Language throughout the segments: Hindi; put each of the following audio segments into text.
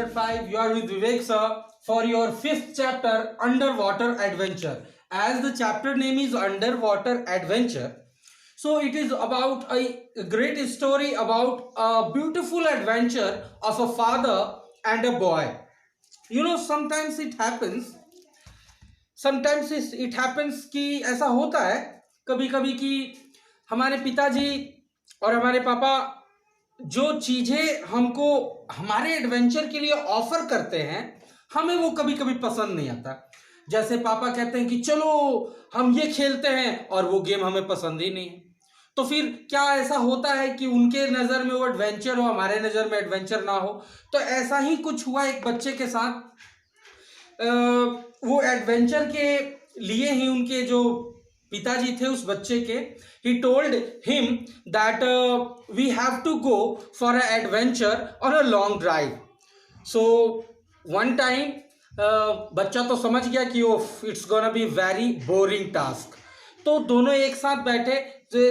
Standard 5. You are with Vivek sir for your 5th chapter, Underwater Adventure. As the chapter name is Underwater Adventure, so it is about a great story about a beautiful adventure of a father and a boy. You know, sometimes it happens कि ऐसा होता है कभी कभी कि हमारे पिताजी और हमारे पापा जो चीजें हमको हमारे एडवेंचर के लिए ऑफर करते हैं, हमें वो कभी कभी पसंद नहीं आता। जैसे पापा कहते हैं कि चलो हम ये खेलते हैं और वो गेम हमें पसंद ही नहीं है। तो फिर क्या ऐसा होता है कि उनके नज़र में वो एडवेंचर हो, हमारे नज़र में एडवेंचर ना हो? तो ऐसा ही कुछ हुआ एक बच्चे के साथ। वो एडवेंचर के लिए ही उनके जो पिताजी थे उस बच्चे के, he told him that we have to go for an adventure on a long drive. So one time बच्चा तो समझ गया कि it's gonna be very boring task. तो दोनों एक साथ बैठे,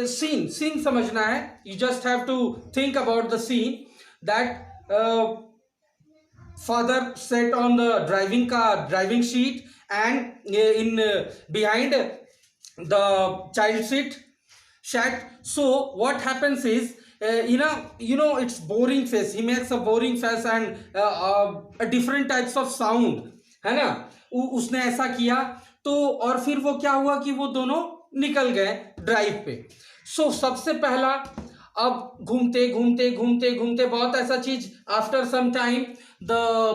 सीन समझना है, you just have to think about the scene that father sat on the driving seat and in behind the child seat sat. So what happens is it's boring face, he makes a boring face and a different types of sound, है ना? उसने ऐसा किया तो और फिर वो क्या हुआ कि वो दोनों निकल गए ड्राइव पे। सो सबसे पहला, अब घूमते घूमते घूमते घूमते बहुत ऐसा चीज, after some time the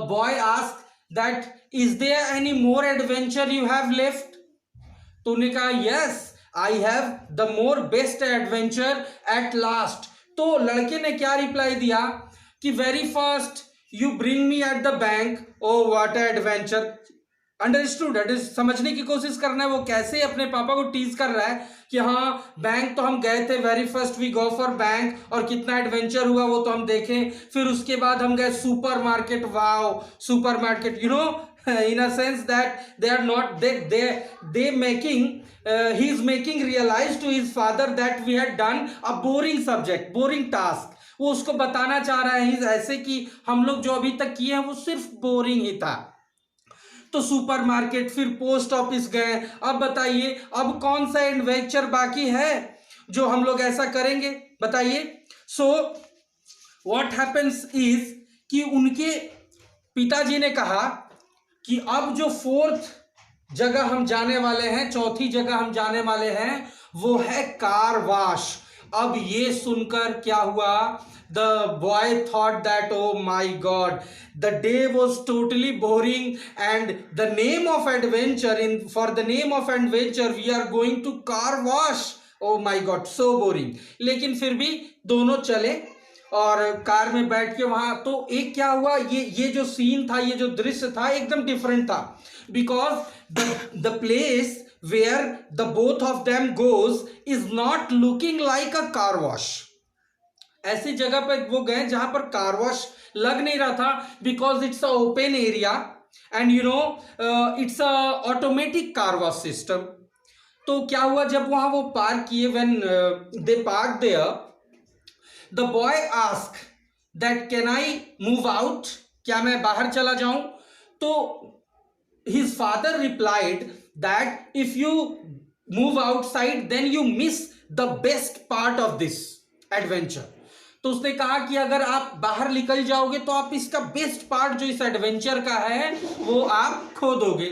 boy ask that is there any more adventure you have left? तो उन्होंने कहा yes I have the more best adventure at last. तो लड़के ने क्या रिप्लाई दिया कि very first you bring me at the bank, oh what adventure. Understood? समझने की कोशिश करना है वो कैसे अपने पापा को टीज कर रहा है कि हाँ बैंक तो हम गए थे, very first we go for bank, और कितना एडवेंचर हुआ वो तो हम देखें। फिर उसके बाद हम गए super market, wow super market, you know, in a sense that they are not they making he is making realize to his father that we had done a boring subject, boring task. वो उसको बताना चाह रहा है ऐसे कि हम लोग जो अभी तक किए हैं वो सिर्फ बोरिंग ही था। तो सुपरमार्केट, फिर पोस्ट ऑफिस गए। अब बताइए अब कौन सा एडवेंचर बाकी है जो हम लोग ऐसा करेंगे, बताइए। सो व्हाट हैपेंस इज कि उनके पिताजी ने कहा कि अब जो 4th जगह हम जाने वाले हैं, चौथी जगह हम जाने वाले हैं, वो है कार वॉश। अब ये सुनकर क्या हुआ, the boy thought that oh my god, the day was totally boring and the name of adventure, for the name of adventure we are going to car wash, oh my god so boring। लेकिन फिर भी दोनों चले और कार में बैठ के वहां, तो एक क्या हुआ, ये जो सीन था, ये जो दृश्य था एकदम डिफरेंट था, because the place where the both of them goes is not looking like a car wash। ऐसी जगह पे वो गए जहां पर कार वॉश लग नहीं रहा था, because it's a open area and you know it's a automatic car wash system. तो क्या हुआ, जब वहां वो पार्क किए, when they park there, the boy ask that can I move out, क्या मैं बाहर चला जाऊं? तो his father replied that if you move outside then you miss the best part of this adventure। तो उसने कहा कि अगर आप बाहर निकल जाओगे तो आप इसका बेस्ट पार्ट जो इस एडवेंचर का है वो आप खो दोगे।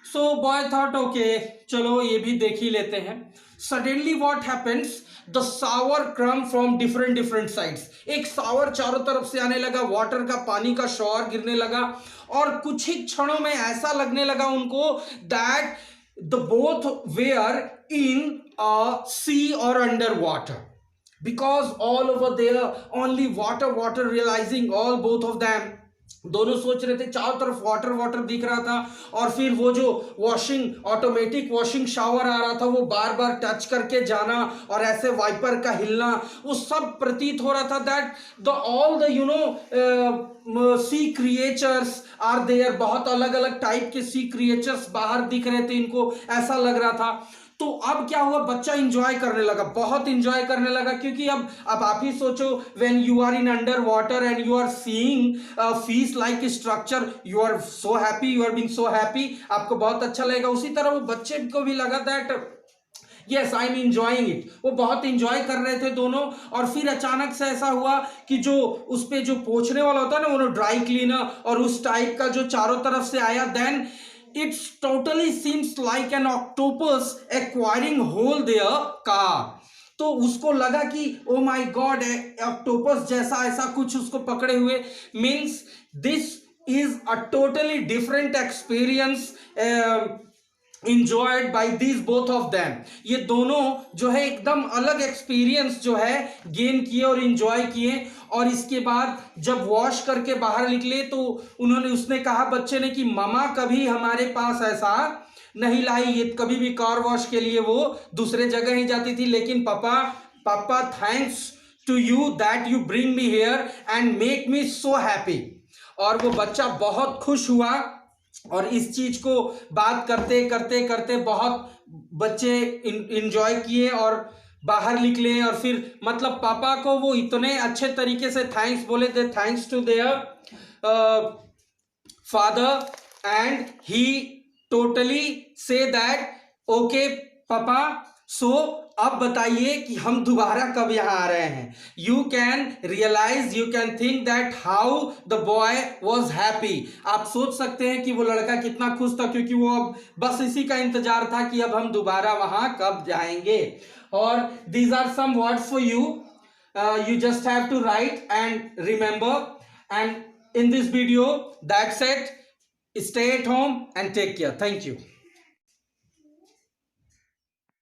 सो बॉय थॉट ओके चलो ये भी देख ही लेते हैं। सडनली व्हाट हैपेंस, द सावर क्रम फ्रॉम डिफरेंट साइड्स, एक सावर चारों तरफ से आने लगा, वाटर का, पानी का शॉवर गिरने लगा, और कुछ ही क्षणों में ऐसा लगने लगा उनको दैट द बोथ वेयर इन अ सी और under water, because all over there only water realizing all both of them, दोनों सोच रहे थे, चारों तरफ वाटर दिख रहा था, और फिर वो जो वॉशिंग, ऑटोमेटिक वॉशिंग शावर आ रहा था वो बार बार टच करके जाना और ऐसे वाइपर का हिलना, वो सब प्रतीत हो रहा था that the all the you know sea creatures are there. बहुत अलग अलग टाइप के सी क्रिएचर्स बाहर दिख रहे थे इनको, ऐसा लग रहा था। तो अब क्या हुआ, बच्चा इंजॉय करने लगा, बहुत इंजॉय करने लगा, क्योंकि अब आप ही सोचो, when you are in under water and you are seeing fish like structure, you are so happy, you are being so happy, आपको बहुत अच्छा लगेगा। उसी तरह वो बच्चे को भी लगा that yes I am enjoying it, वो बहुत इंजॉय कर रहे थे दोनों। और फिर अचानक से ऐसा हुआ कि जो उस पे जो पोंछने वाला होता है ना, वो ड्राई क्लीनर और उस टाइप का जो चारों तरफ से आया, then it's totally seems like an octopus acquiring whole their car. तो उसको लगा कि ओ माय गॉड, ऑक्टोपस जैसा ऐसा कुछ उसको पकड़े हुए, means this is a totally different experience enjoyed by these both of them। ये दोनों जो है एकदम अलग एक्सपीरियंस जो है गेन किए और इंजॉय किए। और इसके बाद जब वॉश करके बाहर निकले तो उसने कहा बच्चे ने कि ममा कभी हमारे पास ऐसा नहीं लाई, ये कभी भी कार वॉश के लिए वो दूसरे जगह ही जाती थी, लेकिन पापा thanks to you that you bring me here and make me so happy. और वो बच्चा बहुत खुश हुआ और इस चीज को बात करते करते करते बहुत बच्चे इंजॉय किए और बाहर निकले। और फिर मतलब पापा को वो इतने अच्छे तरीके से थैंक्स बोले थे, thanks to their father, and he totally say that okay papa, so अब बताइए कि हम दोबारा कब यहाँ आ रहे हैं। You can realise, you can think that how the boy was happy. आप सोच सकते हैं कि वो लड़का कितना खुश था, क्योंकि वो अब बस इसी का इंतजार था कि अब हम दोबारा वहाँ कब जाएंगे। और these are some words for you, you just have to write and remember, and in this video that's it, stay at home and take care, thank you।